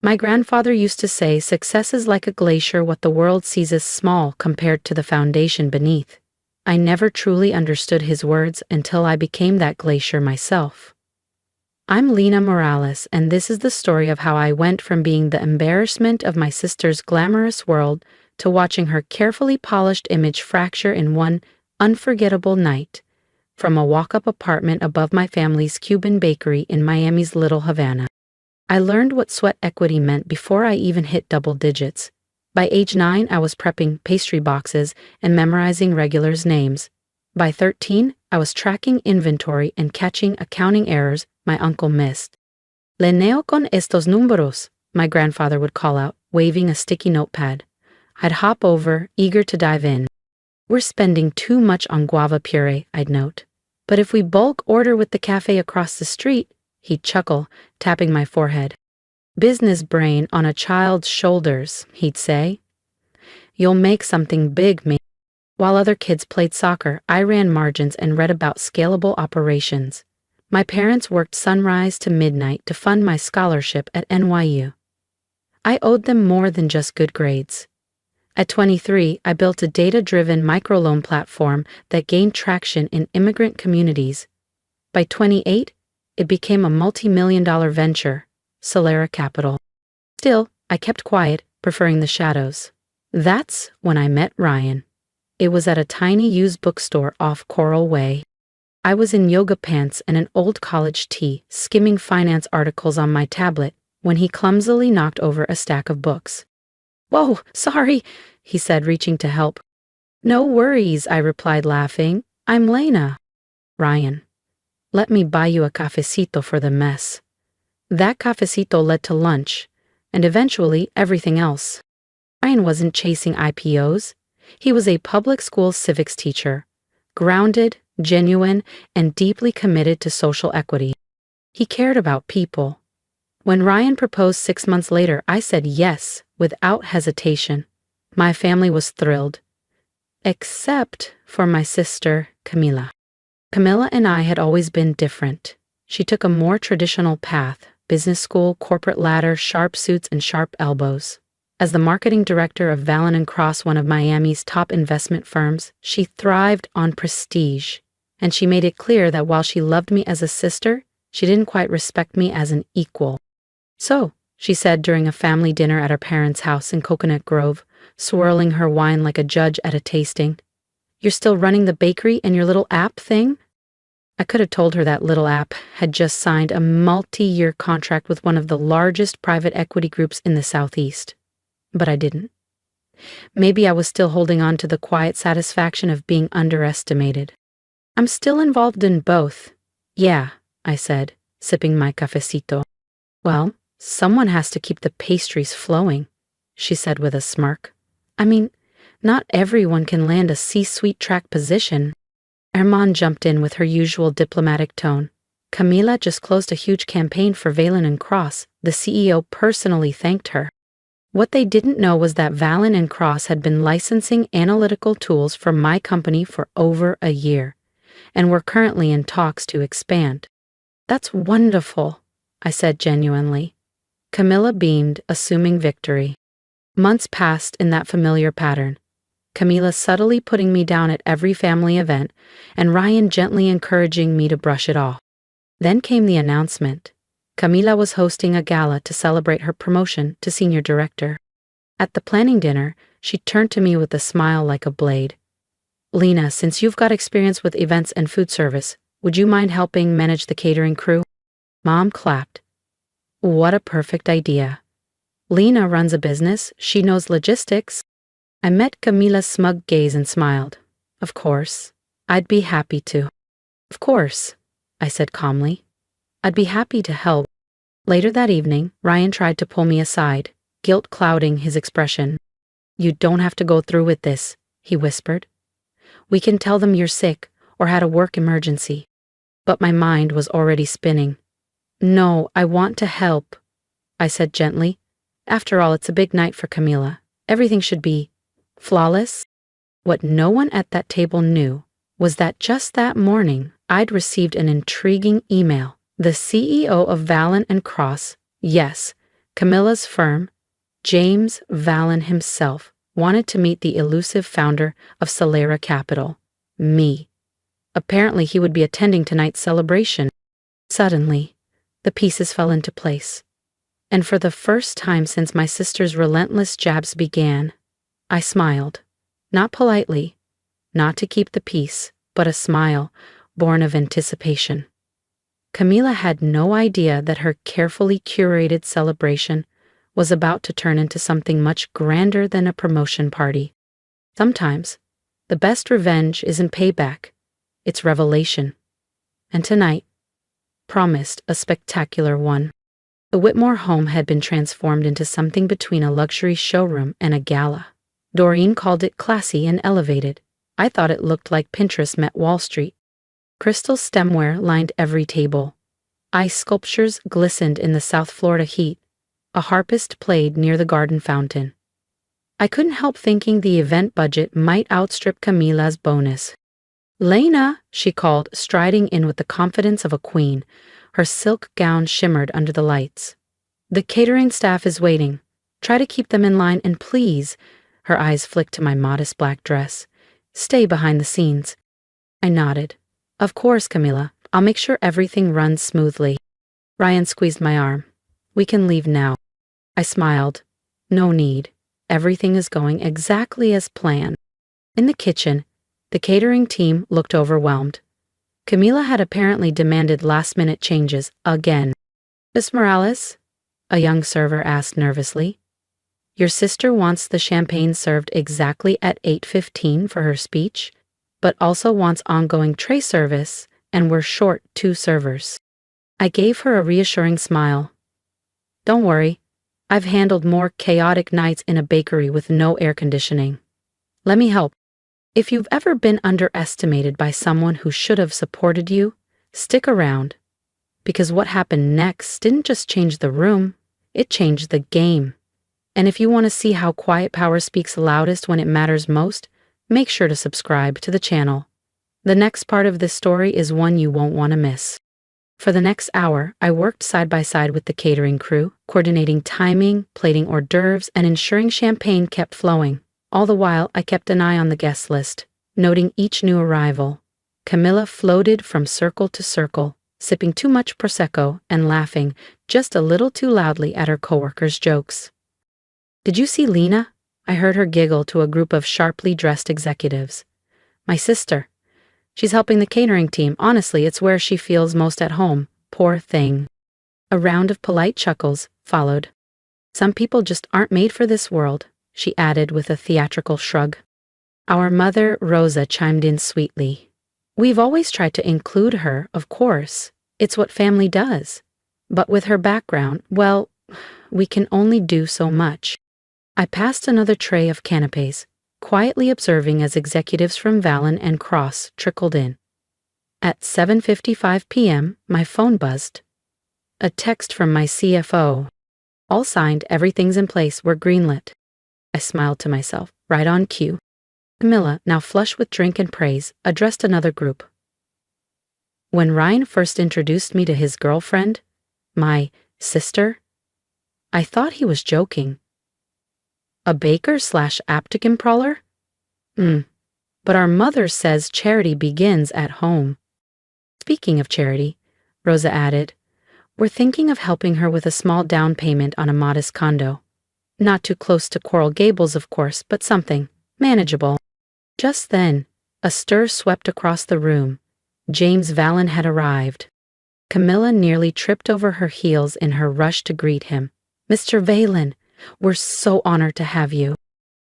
My grandfather used to say success is like a glacier, what the world sees as small compared to the foundation beneath. I never truly understood his words until I became that glacier myself. I'm Lena Morales, and this is the story of how I went from being the embarrassment of my sister's glamorous world to watching her carefully polished image fracture in one unforgettable night, from a walk-up apartment above my family's Cuban bakery in Miami's Little Havana. I learned what sweat equity meant before I even hit double digits. By age 9, I was prepping pastry boxes and memorizing regulars' names. By 13, I was tracking inventory and catching accounting errors my uncle missed. "Leneo con estos números," my grandfather would call out, waving a sticky notepad. I'd hop over, eager to dive in. "We're spending too much on guava puree," I'd note. "But if we bulk order with the cafe across the street," he'd chuckle, tapping my forehead. "Business brain on a child's shoulders," he'd say. "You'll make something big, mate." While other kids played soccer, I ran margins and read about scalable operations. My parents worked sunrise to midnight to fund my scholarship at NYU. I owed them more than just good grades. At 23, I built a data-driven microloan platform that gained traction in immigrant communities. By 28, it became a multi-million-dollar venture, Solera Capital. Still, I kept quiet, preferring the shadows. That's when I met Ryan. It was at a tiny used bookstore off Coral Way. I was in yoga pants and an old college tee, skimming finance articles on my tablet, when he clumsily knocked over a stack of books. "Whoa, sorry," he said, reaching to help. "No worries," I replied, laughing. "I'm Lena." "Ryan, let me buy you a cafecito for the mess." That cafecito led to lunch, and eventually everything else. Ryan wasn't chasing IPOs. He was a public school civics teacher, grounded, genuine, and deeply committed to social equity. He cared about people. When Ryan proposed 6 months later, I said yes, without hesitation. My family was thrilled. Except for my sister, Camila. Camila and I had always been different. She took a more traditional path, business school, corporate ladder, sharp suits, and sharp elbows. As the marketing director of Vallon & Cross, one of Miami's top investment firms, she thrived on prestige. And she made it clear that while she loved me as a sister, she didn't quite respect me as an equal. "So," she said during a family dinner at her parents' house in Coconut Grove, swirling her wine like a judge at a tasting, "you're still running the bakery and your little app thing?" I could have told her that little app had just signed a multi-year contract with one of the largest private equity groups in the Southeast. But I didn't. Maybe I was still holding on to the quiet satisfaction of being underestimated. "I'm still involved in both." "Yeah," I said, sipping my cafecito. "Well, someone has to keep the pastries flowing," she said with a smirk. "I mean, not everyone can land a C-suite track position." Herman jumped in with her usual diplomatic tone. "Camila just closed a huge campaign for Vallon & Cross. The CEO personally thanked her." What they didn't know was that Vallon & Cross had been licensing analytical tools for my company for over a year, and were currently in talks to expand. "That's wonderful," I said genuinely. Camila beamed, assuming victory. Months passed in that familiar pattern. Camila subtly putting me down at every family event, and Ryan gently encouraging me to brush it off. Then came the announcement. Camila was hosting a gala to celebrate her promotion to senior director. At the planning dinner, she turned to me with a smile like a blade. "Lena, since you've got experience with events and food service, would you mind helping manage the catering crew?" Mom clapped. What a perfect idea. Lena runs a business. She knows logistics. I met Camila's smug gaze and smiled. "Of course. I'd be happy to." "Of course," I said calmly. "I'd be happy to help." Later that evening, Ryan tried to pull me aside, guilt clouding his expression. "You don't have to go through with this," he whispered. "We can tell them you're sick or had a work emergency." But my mind was already spinning. "No, I want to help," I said gently. "After all, it's a big night for Camila. Everything should be flawless." What no one at that table knew was that just that morning, I'd received an intriguing email. The CEO of Vallon & Cross, yes, Camilla's firm, James Vallon himself, wanted to meet the elusive founder of Solera Capital, me. Apparently he would be attending tonight's celebration. Suddenly, the pieces fell into place. And for the first time since my sister's relentless jabs began, I smiled. Not politely, not to keep the peace, but a smile born of anticipation. Camila had no idea that her carefully curated celebration was about to turn into something much grander than a promotion party. Sometimes, the best revenge isn't payback, it's revelation. And tonight promised a spectacular one. The Whitmore home had been transformed into something between a luxury showroom and a gala. Doreen called it classy and elevated. I thought it looked like Pinterest met Wall Street. Crystal stemware lined every table. Ice sculptures glistened in the South Florida heat. A harpist played near the garden fountain. I couldn't help thinking the event budget might outstrip Camila's bonus. "Lena," she called, striding in with the confidence of a queen. Her silk gown shimmered under the lights. "The catering staff is waiting. Try to keep them in line and please," her eyes flicked to my modest black dress, "stay behind the scenes." I nodded. "Of course, Camila. I'll make sure everything runs smoothly." Ryan squeezed my arm. "We can leave now." I smiled. "No need. Everything is going exactly as planned." In the kitchen, the catering team looked overwhelmed. Camila had apparently demanded last-minute changes again. "Miss Morales?" a young server asked nervously. "Your sister wants the champagne served exactly at 8:15 for her speech, but also wants ongoing tray service, and we're short 2 servers." I gave her a reassuring smile. "Don't worry. I've handled more chaotic nights in a bakery with no air conditioning. Let me help." If you've ever been underestimated by someone who should have supported you, stick around. Because what happened next didn't just change the room, it changed the game. And if you want to see how quiet power speaks loudest when it matters most, make sure to subscribe to the channel. The next part of this story is one you won't want to miss. For the next hour, I worked side by side with the catering crew, coordinating timing, plating hors d'oeuvres, and ensuring champagne kept flowing. All the while, I kept an eye on the guest list, noting each new arrival. Camila floated from circle to circle, sipping too much Prosecco and laughing just a little too loudly at her coworkers' jokes. "Did you see Lena?" I heard her giggle to a group of sharply dressed executives. "My sister. She's helping the catering team. Honestly, it's where she feels most at home. Poor thing." A round of polite chuckles followed. "Some people just aren't made for this world," she added with a theatrical shrug. Our mother, Rosa, chimed in sweetly. "We've always tried to include her, of course. It's what family does. But with her background, well, we can only do so much." I passed another tray of canapés, quietly observing as executives from Vallon and Cross trickled in. At 7:55 p.m., my phone buzzed. A text from my CFO. "All signed, everything's in place, we're greenlit." I smiled to myself, right on cue. Camila, now flush with drink and praise, addressed another group. When Ryan first introduced me to his girlfriend, my sister, I thought he was joking. A baker/applicant prowler? But our mother says charity begins at home. Speaking of charity, Rosa added, "We're thinking of helping her with a small down payment on a modest condo. Not too close to Coral Gables, of course, but something manageable." Just then, a stir swept across the room. James Vallon had arrived. Camila nearly tripped over her heels in her rush to greet him. "Mr. Vallon, we're so honored to have you."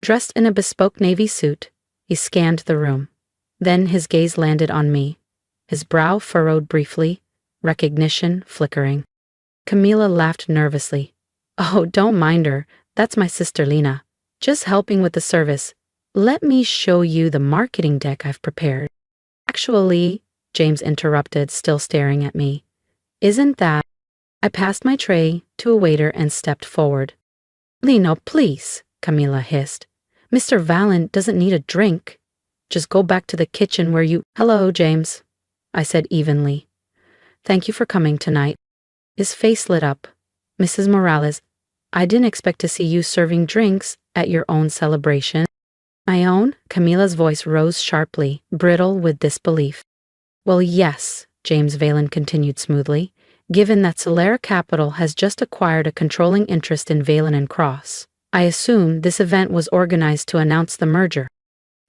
Dressed in a bespoke navy suit, he scanned the room. Then his gaze landed on me. His brow furrowed briefly, recognition flickering. Camila laughed nervously. "Oh, don't mind her. That's my sister Lena. Just helping with the service. Let me show you the marketing deck I've prepared." "Actually," James interrupted, still staring at me. "Isn't that—" I passed my tray to a waiter and stepped forward. "Lena, please," Camila hissed. "Mr. Vallon doesn't need a drink. Just go back to the kitchen where you—" "Hello, James," I said evenly. "Thank you for coming tonight." His face lit up. "Mrs. Morales, I didn't expect to see you serving drinks at your own celebration. My own? Camilla's voice rose sharply, brittle with disbelief. Well, yes, James Valen continued smoothly, given that Solera Capital has just acquired a controlling interest in Valen and Cross. I assume this event was organized to announce the merger.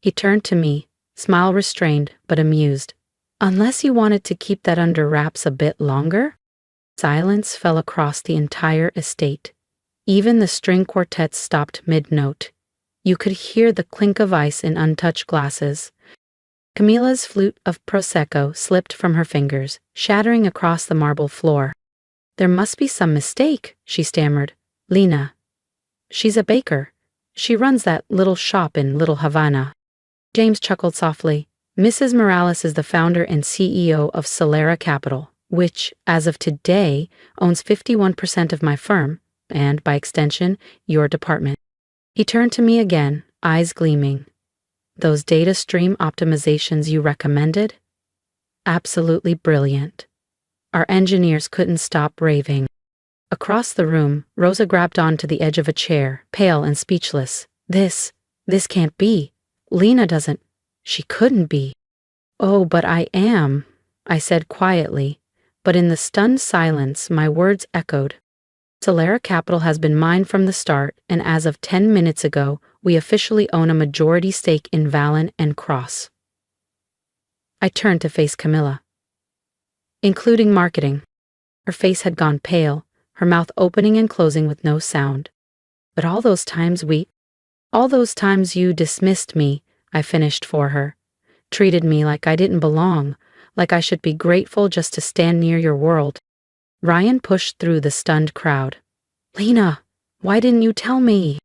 He turned to me, smile restrained but amused. Unless you wanted to keep that under wraps a bit longer? Silence fell across the entire estate. Even the string quartets stopped mid-note. You could hear the clink of ice in untouched glasses. Camilla's flute of Prosecco slipped from her fingers, shattering across the marble floor. There must be some mistake, she stammered. Lena. She's a baker. She runs that little shop in Little Havana. James chuckled softly. Mrs. Morales is the founder and CEO of Solera Capital, which, as of today, owns 51% of my firm, and, by extension, your department. He turned to me again, eyes gleaming. Those data stream optimizations you recommended? Absolutely brilliant. Our engineers couldn't stop raving. Across the room, Rosa grabbed onto the edge of a chair, pale and speechless. This can't be. Lena doesn't. She couldn't be. Oh, but I am, I said quietly, but in the stunned silence my words echoed. Solera Capital has been mine from the start, and as of 10 minutes ago, we officially own a majority stake in Valen and Cross. I turned to face Camilla. Including marketing. Her face had gone pale, her mouth opening and closing with no sound. But all those times you dismissed me, I finished for her. Treated me like I didn't belong, like I should be grateful just to stand near your world. Ryan pushed through the stunned crowd. Lena, why didn't you tell me?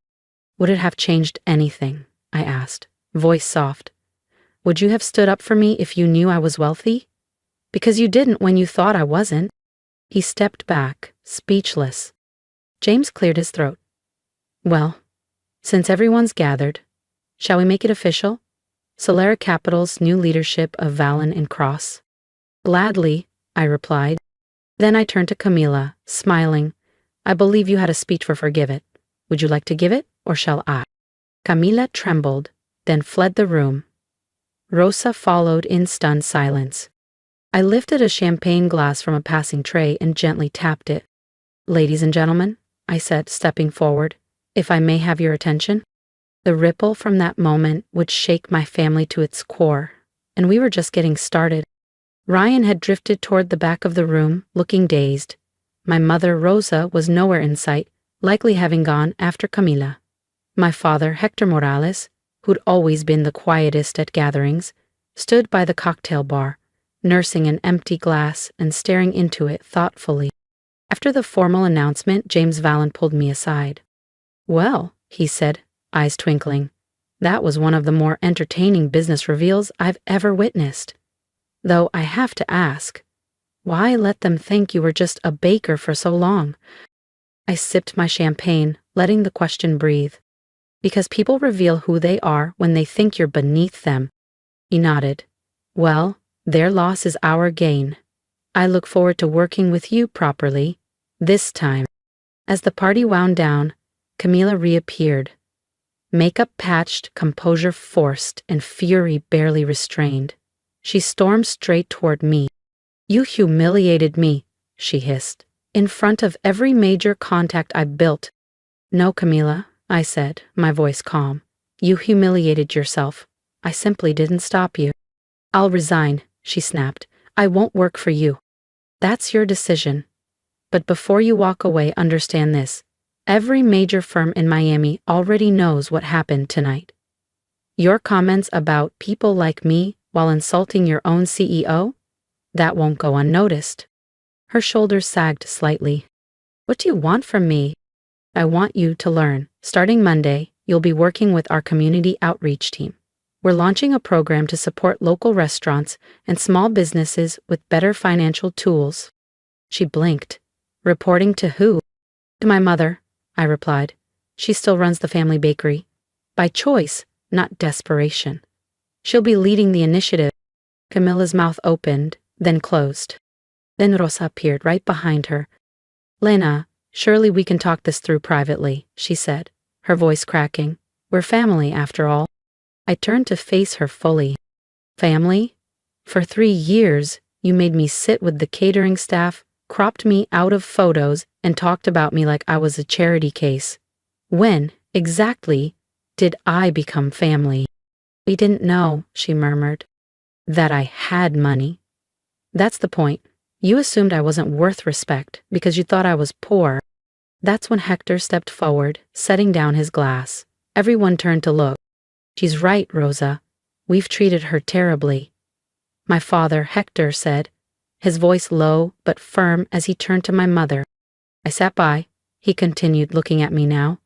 Would it have changed anything? I asked, voice soft. Would you have stood up for me if you knew I was wealthy? Because you didn't when you thought I wasn't. He stepped back, speechless. James cleared his throat. Well, since everyone's gathered, shall we make it official? Solera Capital's new leadership of Valen and Cross. Gladly, I replied. Then I turned to Camilla, smiling. I believe you had a speech for Forgive It. Would you like to give it, or shall I? Camilla trembled, then fled the room. Rosa followed in stunned silence. I lifted a champagne glass from a passing tray and gently tapped it. Ladies and gentlemen, I said, stepping forward, if I may have your attention. The ripple from that moment would shake my family to its core, and we were just getting started. Ryan had drifted toward the back of the room, looking dazed. My mother, Rosa, was nowhere in sight, likely having gone after Camilla. My father, Hector Morales, who'd always been the quietest at gatherings, stood by the cocktail bar, nursing an empty glass and staring into it thoughtfully. After the formal announcement, James Valen pulled me aside. Well, he said, eyes twinkling, that was one of the more entertaining business reveals I've ever witnessed. Though I have to ask, why let them think you were just a baker for so long? I sipped my champagne, letting the question breathe. Because people reveal who they are when they think you're beneath them. He nodded. Well, their loss is our gain. I look forward to working with you properly, this time. As the party wound down, Camilla reappeared. Makeup patched, composure forced, and fury barely restrained. She stormed straight toward me. You humiliated me, she hissed, in front of every major contact I built. No, Camilla, I said, my voice calm. You humiliated yourself. I simply didn't stop you. I'll resign, she snapped. I won't work for you. That's your decision. But before you walk away, understand this. Every major firm in Miami already knows what happened tonight. Your comments about people like me while insulting your own CEO? That won't go unnoticed. Her shoulders sagged slightly. What do you want from me? I want you to learn. Starting Monday, you'll be working with our community outreach team. We're launching a program to support local restaurants and small businesses with better financial tools. She blinked. Reporting to who? To my mother, I replied. She still runs the family bakery. By choice, not desperation. She'll be leading the initiative. Camilla's mouth opened, then closed. Then Rosa appeared right behind her. Lena, Surely we can talk this through privately, she said, her voice cracking. We're family, after all. I turned to face her fully. Family? For 3 years, you made me sit with the catering staff, cropped me out of photos, and talked about me like I was a charity case. When, exactly, did I become family? We didn't know, she murmured, that I had money. That's the point. You assumed I wasn't worth respect because you thought I was poor. That's when Hector stepped forward, setting down his glass. Everyone turned to look. She's right, Rosa. We've treated her terribly. My father, Hector, said, his voice low but firm as he turned to my mother. I sat by, he continued, looking at me now,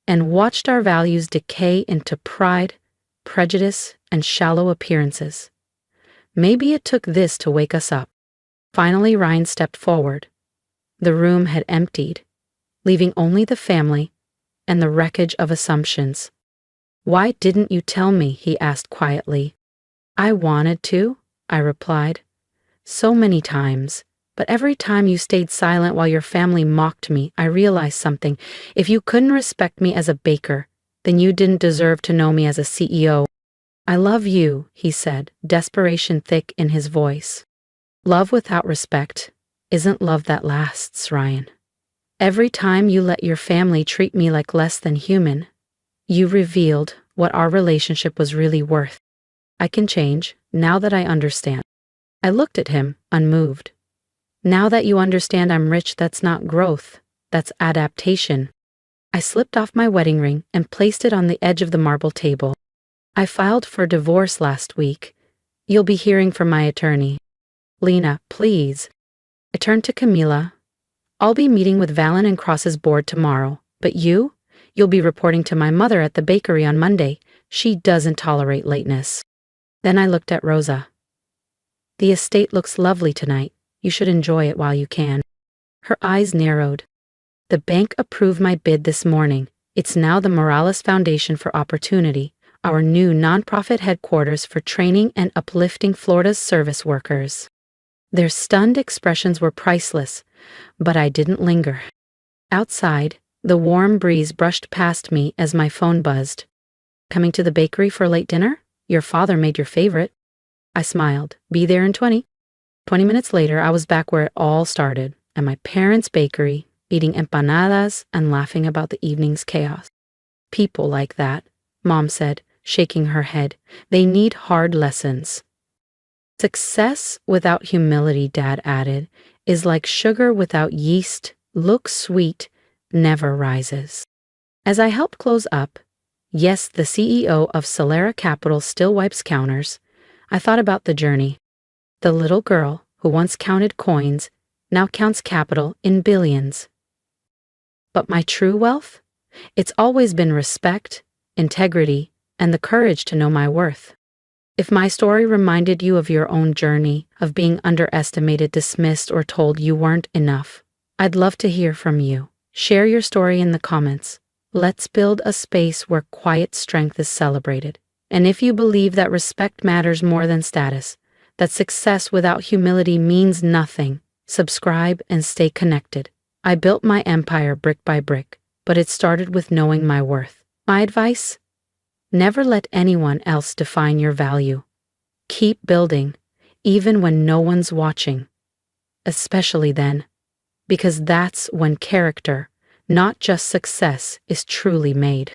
and watched our values decay into pride, prejudice, and shallow appearances. Maybe it took this to wake us up. Finally, Ryan stepped forward. The room had emptied, leaving only the family and the wreckage of assumptions. Why didn't you tell me? He asked quietly. I wanted to, I replied. So many times. But every time you stayed silent while your family mocked me, I realized something. If you couldn't respect me as a baker, then you didn't deserve to know me as a CEO. I love you, he said, desperation thick in his voice. Love without respect isn't love that lasts, Ryan. Every time you let your family treat me like less than human, you revealed what our relationship was really worth. I can change, now that I understand. I looked at him, unmoved. Now that you understand I'm rich, that's not growth, that's adaptation. I slipped off my wedding ring and placed it on the edge of the marble table. I filed for divorce last week. You'll be hearing from my attorney. Lena, please. I turned to Camila. I'll be meeting with Valen and Cross's board tomorrow, but you'll be reporting to my mother at the bakery on Monday. She doesn't tolerate lateness. Then I looked at Rosa. The estate looks lovely tonight. You should enjoy it while you can. Her eyes narrowed. The bank approved my bid this morning. It's now the Morales Foundation for Opportunity, our new nonprofit headquarters for training and uplifting Florida's service workers. Their stunned expressions were priceless, but I didn't linger. Outside, the warm breeze brushed past me as my phone buzzed. Coming to the bakery for late dinner? Your father made your favorite. I smiled. Be there in 20. 20 minutes later, I was back where it all started, at my parents' bakery, eating empanadas and laughing about the evening's chaos. People like that, Mom said, shaking her head. They need hard lessons. Success without humility, Dad added, is like sugar without yeast, looks sweet, never rises. As I helped close up, yes, the CEO of Solera Capital still wipes counters, I thought about the journey. The little girl who once counted coins now counts capital in billions. But my true wealth? It's always been respect, integrity, and the courage to know my worth. If my story reminded you of your own journey, of being underestimated, dismissed, or told you weren't enough, I'd love to hear from you. Share your story in the comments. Let's build a space where quiet strength is celebrated. And if you believe that respect matters more than status, that success without humility means nothing, subscribe and stay connected. I built my empire brick by brick, but it started with knowing my worth. My advice? Never let anyone else define your value. Keep building, even when no one's watching. Especially then, because that's when character, not just success, is truly made.